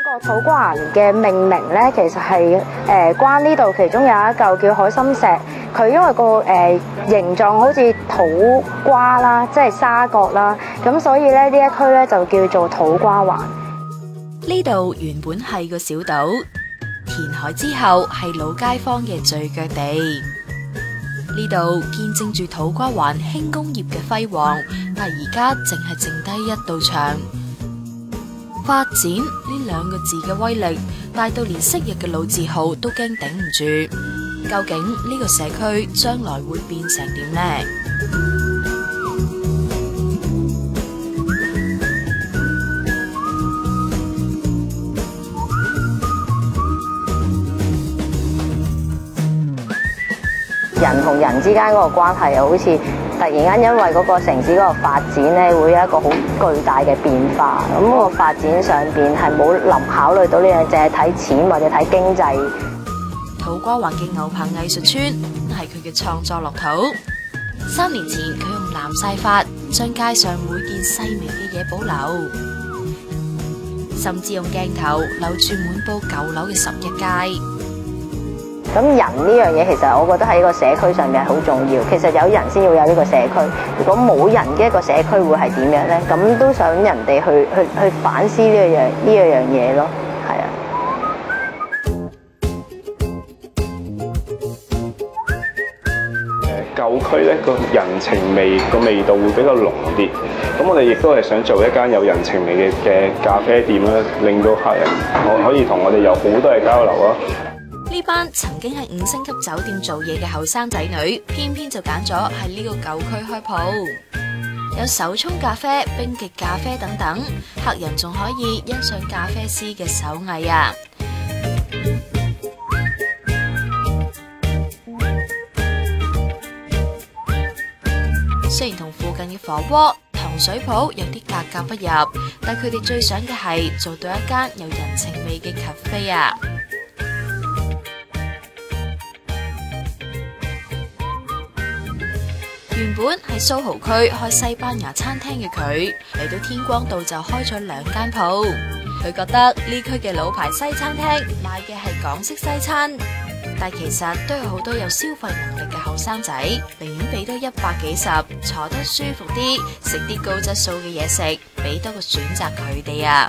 個土瓜灣嘅命名咧，其實係關呢度其中有一嚿叫海心石，佢因為個形狀好似土瓜啦，即係沙角啦，咁所以咧呢一區咧就叫做土瓜灣。呢度原本係個小島，填海之後係老街坊嘅聚腳地。呢度見證住土瓜灣輕工業嘅輝煌，但而家淨係剩低一道牆。發展呢兩個字嘅威力，大到連昔日嘅老字號都驚頂唔住。究竟呢個社區將來會變成點呢？人同人之間嗰個關係又好似突然間因為嗰個城市嗰個發展咧，會有一個好巨大嘅變化。咁個發展上邊係冇考慮到呢樣，淨係睇錢或者睇經濟。土瓜灣嘅牛棚藝術村係佢嘅創作樂土。3年前佢用藍曬法將街上每件細微嘅嘢保留，甚至用鏡頭留住滿布舊樓嘅11街。咁人呢樣嘢，其實我覺得喺個社區上面係好重要。其實有人先要有呢個社區，如果冇人嘅一個社區會係點樣咧？咁都想人哋去反思呢一樣嘢咯，係啊。舊區咧個人情味個味道會比較濃啲，咁我哋亦都係想做一間有人情味嘅咖啡店啦，令到客人可以同我哋有好多嘅交流咯。呢班曾經喺5星級酒店做嘢嘅後生仔女，偏偏就揀咗喺呢個舊區開鋪，有手沖咖啡、冰極咖啡等等，客人仲可以欣賞咖啡師嘅手藝啊！雖然同附近嘅火鍋、糖水鋪有啲格格不入，但佢哋最想嘅係做到一間有人情味嘅咖啡啊！原本喺蘇豪區開西班牙餐廳嘅佢，嚟到天光道就開咗2間鋪。佢覺得呢區嘅老牌西餐廳賣嘅係港式西餐，但其實都有好多有消費能力嘅後生仔，寧願俾多100幾十，坐得舒服啲，食啲高質素嘅嘢食，俾多個選擇佢哋啊！